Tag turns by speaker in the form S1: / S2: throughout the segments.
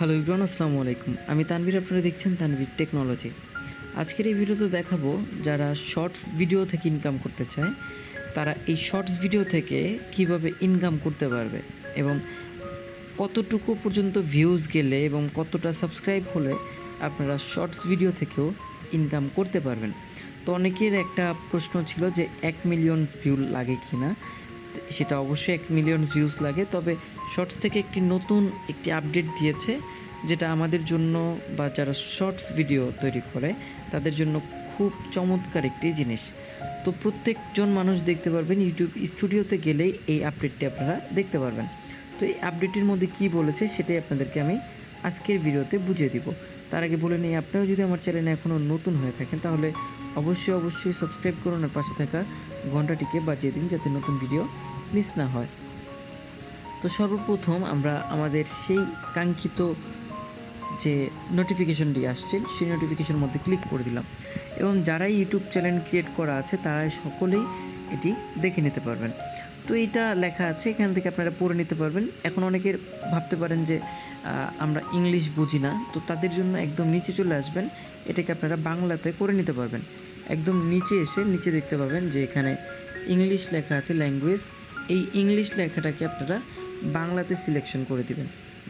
S1: Hello everyone, আসসালামু আলাইকুম। আমি তানভীর, আপনারা দেখছেন তানভীর টেকনোলজি। আজকের এই ভিডিওতে দেখাবো যারা শর্টস ভিডিও থেকে ইনকাম করতে চায় তারা এই শর্টস ভিডিও থেকে কিভাবে ইনকাম করতে পারবে এবং কতটুকু পর্যন্ত ভিউজ গেলে এবং কতটা সাবস্ক্রাইব হলে আপনারা শর্টস ভিডিও থেকেও ইনকাম করতে পারবেন। তো অনেকের একটা প্রশ্ন ছিল যে 1 মিলিয়ন ভিউ লাগে কি না। সেটা অবশ্যই 1 মিলিয়ন ভিউজ লাগে, তবে শর্টস থেকে একটি নতুন আপডেট দিয়েছে যেটা আমাদের জন্য বা যারা শর্টস ভিডিও তৈরি করে তাদের জন্য খুব চমৎকার একটি জিনিস। তো প্রত্যেকজন মানুষ দেখতে পারবেন, ইউটিউব স্টুডিওতে গেলেই এই আপডেটটি আপনারা দেখতে পারবেন। তো এই আপডেটের মধ্যে কী বলেছে সেটাই আপনাদেরকে আমি আজকের ভিডিওতে বুঝিয়ে দিব। তার আগে বলে নিই, আপনিও যদি আমার চ্যানেলে এখনও নতুন হয়ে থাকেন তাহলে অবশ্যই সাবস্ক্রাইব করুন আর পাশে থাকা ঘন্টাটিকে বাজিয়ে দিন যাতে নতুন ভিডিও মিস না হয়। তো সর্বপ্রথম আমরা আমাদের সেই কাঙ্ক্ষিত যে নোটিফিকেশনটি আসছে সেই নোটিফিকেশনের মধ্যে ক্লিক করে দিলাম এবং যারাই ইউটিউব চ্যানেল ক্রিয়েট করা আছে তারাই সকলেই এটি দেখে নিতে পারবেন। তো এইটা লেখা আছে, এখান থেকে আপনারা পড়ে নিতে পারবেন। এখন অনেকের ভাবতে পারেন যে আমরা ইংলিশ বুঝি না, তো তাদের জন্য একদম নিচে চলে আসবেন, এটাকে আপনারা বাংলাতে করে নিতে পারবেন। একদম নিচে এসে নিচে দেখতে পাবেন যে এখানে ইংলিশ লেখা আছে, ল্যাঙ্গুয়েজ। এই ইংলিশ লেখাটাকে আপনারা বাংলাতে সিলেকশন করে দিবেন।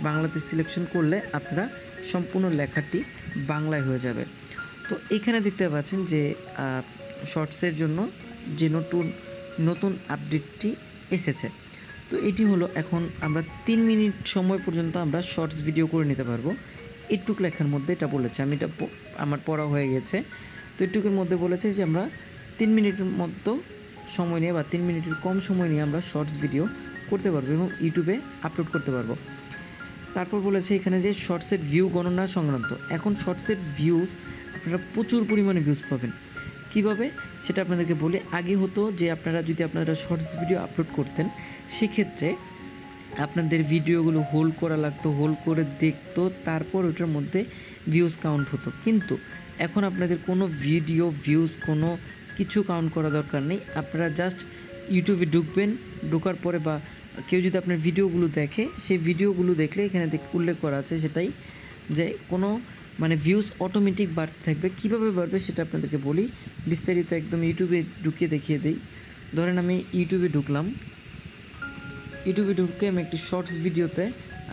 S1: বাংলাতে সিলেকশন করলে আপনারা সম্পূর্ণ লেখাটি বাংলায় হয়ে যাবে। তো এখানে দেখতে পাচ্ছেন যে শর্টসের জন্য যে নতুন আপডেটটি এসেছে। তো এটি হলো, এখন আমরা 3 মিনিট সময় পর্যন্ত আমরা শর্টস ভিডিও করে নিতে পারবো। এইটুক লেখার মধ্যে এটা বলেছে, আমি এটা আমার পড়া হয়ে গেছে। তো এইটুকের মধ্যে বলেছে যে আমরা 3 মিনিটের মতো সময় নিয়ে বা 3 মিনিটের কম সময় নিয়ে আমরা শর্টস ভিডিও করতে পারবো এবং ইউটিউবে আপলোড করতে পারবো। তারপর বলেছে এখানে যে শর্টসের ভিউ গণনা সংক্রান্ত। এখন শর্টসের ভিউজ আপনারা প্রচুর পরিমাণে ভিউজ পাবেন। কীভাবে সেটা আপনাদেরকে বলি। আগে হতো যে আপনারা শর্টস ভিডিও আপলোড করতেন, সেক্ষেত্রে আপনাদের ভিডিওগুলো হোল্ড করা লাগতো, হোল্ড করে দেখতো, তারপর ওটার মধ্যে ভিউজ কাউন্ট হতো। কিন্তু এখন আপনাদের কোনো ভিডিও ভিউজ কোনো কিছু কাউন্ট করা দরকার নেই। আপনারা জাস্ট ইউটিউবে ঢুকবেন, ঢোকার পরে বা কেউ যদি আপনার ভিডিওগুলো দেখে, সেই ভিডিওগুলো দেখলে এখানে উল্লেখ করা আছে সেটাই যে কোনো ভিউজ অটোমেটিক বাড়তে থাকবে। কীভাবে বাড়বে সেটা আপনাদেরকে বলি বিস্তারিত, একদম ইউটিউবে ঢুকিয়ে দেখিয়ে দিই। ধরেন আমি ইউটিউবে ঢুকলাম, ইউটিউবে ঢুকে আমি একটি শর্টস ভিডিওতে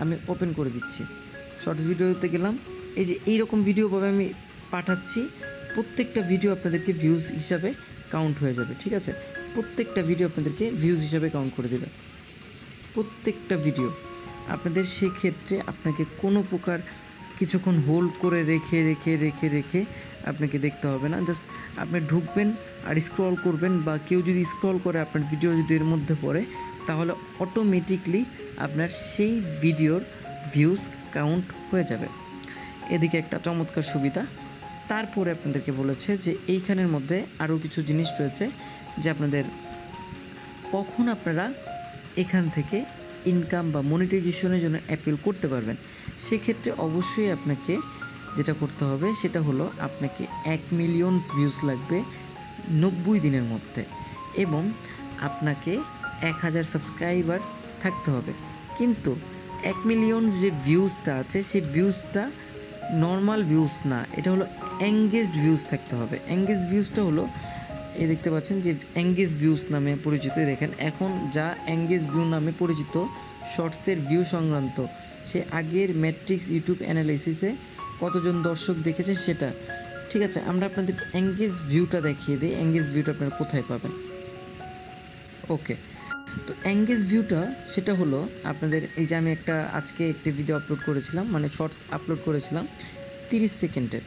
S1: আমি ওপেন করে দিচ্ছি। শর্টস ভিডিওতে গেলাম, এই যে এইরকম ভিডিওভাবে আমি পাঠাচ্ছি, প্রত্যেকটা ভিডিও আপনাদেরকে ভিউজ হিসাবে কাউন্ট হয়ে যাবে। ঠিক আছে, প্রত্যেকটা ভিডিও আপনাদেরকে ভিউজ হিসাবে কাউন্ট করে দেবে, প্রত্যেকটা ভিডিও আপনাদের। সেক্ষেত্রে আপনাকে কোনো প্রকার কিছুক্ষণ হোল্ড করে রেখে রেখে রেখে রেখে আপনাকে দেখতে হবে না। জাস্ট আপনি ঢুকবেন আর স্ক্রল করবেন, বা কেউ যদি স্ক্রল করে আপনার ভিডিও যদি এর মধ্যে পড়ে, তাহলে অটোমেটিকলি আপনার সেই ভিডিওর ভিউজ কাউন্ট হয়ে যাবে। এদিকে একটা চমৎকার সুবিধা। তারপরে আপনাদেরকে বলেছে যে এইখানের মধ্যে আরও কিছু জিনিস রয়েছে যে আপনাদের কখন আপনারা এখান থেকে ইনকাম বা মনিটাইজেশনের জন্য অ্যাপিল করতে পারবেন। সেক্ষেত্রে অবশ্যই আপনাকে যেটা করতে হবে সেটা হলো, আপনাকে 1 মিলিয়ন ভিউজ লাগবে 90 দিনের মধ্যে এবং আপনাকে 1000 সাবস্ক্রাইবার থাকতে হবে। কিন্তু 1 মিলিয়ন যে ভিউজটা আছে সেই ভিউজটা নর্মাল ভিউজ না, এটা হলো এঙ্গেজড ভিউজ থাকতে হবে। এঙ্গেজড ভিউজটা হলো এই দেখতে পাচ্ছেন যে এঙ্গেজ ভিউজ নামে পরিচিত। দেখেন এখন যা এঙ্গেজ ভিউ নামে পরিচিত শর্টসের ভিউ সংক্রান্ত, সে আগের ম্যাট্রিক্স ইউটিউব অ্যানালাইসিসে কতজন দর্শক দেখেছে সেটা। ঠিক আছে, আমরা আপনাদের এঙ্গেজ ভিউটা দেখিয়ে দিই। এঙ্গেজ ভিউটা আপনারা কোথায় পাবেন? ওকে, তো এঙ্গেজ ভিউটা সেটা হলো আপনাদের এই যে আমি আজকে একটি ভিডিও আপলোড করেছিলাম, শর্টস আপলোড করেছিলাম 30 সেকেন্ডের।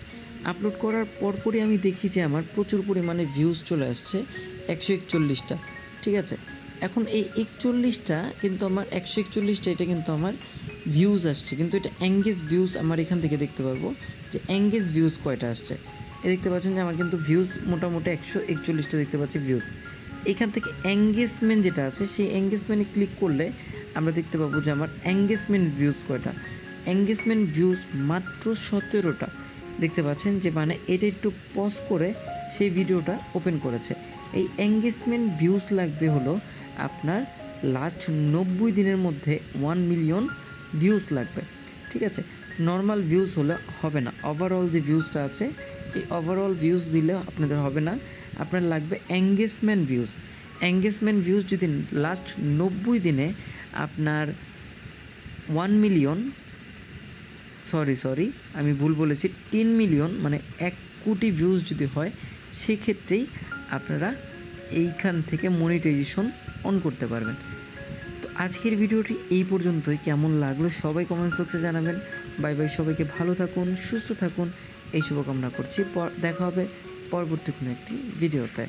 S1: আপলোড করার পরপরই আমি দেখি যে আমার প্রচুর পরিমাণে ভিউজ চলে আসছে 141টা। ঠিক আছে, এখন এই 41টা কিন্তু আমার 141টা এটা কিন্তু আমার ভিউজ আসছে, কিন্তু এটা এঙ্গেজ ভিউজ আমার এখান থেকে দেখতে পারবো যে এঙ্গেজ ভিউজ কয়টা আসছে। দেখতে পাচ্ছেন যে আমার কিন্তু ভিউজ মোটামুটি 141টা দেখতে পাচ্ছি ভিউজ। এখান থেকে এঙ্গেজমেন্ট যেটা আছে সেই এঙ্গেজমেন্টে ক্লিক করলে আমরা দেখতে পাবো যে আমার এঙ্গেজমেন্ট ভিউজ কয়টা। এঙ্গেজমেন্ট ভিউজ মাত্র 17টা দেখতে পাচ্ছেন যে এটা একটু পজ করে সেই ভিডিওটা ওপেন করেছে। এই এঙ্গেজমেন্ট ভিউজ লাগবে হলো আপনার লাস্ট 90 দিনের মধ্যে 1 মিলিয়ন ভিউজ লাগবে। ঠিক আছে। নর্মাল ভিউজ হলে হবে না, ওভারঅল যে ভিউজটা আছে এই ওভারঅল ভিউজ দিলে আপনাদের হবে না, আপনার লাগবে এঙ্গেজমেন্ট ভিউজ। এঙ্গেজমেন্ট ভিউজ যদি লাস্ট 90 দিনে আপনার 1 মিলিয়ন, সরি আমি ভুল বলেছি, 10 মিলিয়ন মানে 1 কোটি ভিউজ যদি হয়, সেক্ষেত্রেই আপনারা এইখান থেকে মনিটাইজেশন অন করতে পারবেন। তো আজকের ভিডিওটি এই পর্যন্তই। কেমন লাগলো সবাই কমেন্টস বক্সে জানাবেন। বাই বাই, সবাইকে ভালো থাকুন, সুস্থ থাকুন এই শুভকামনা করছি। দেখা হবে পরবর্তী কোনো একটি ভিডিওতে।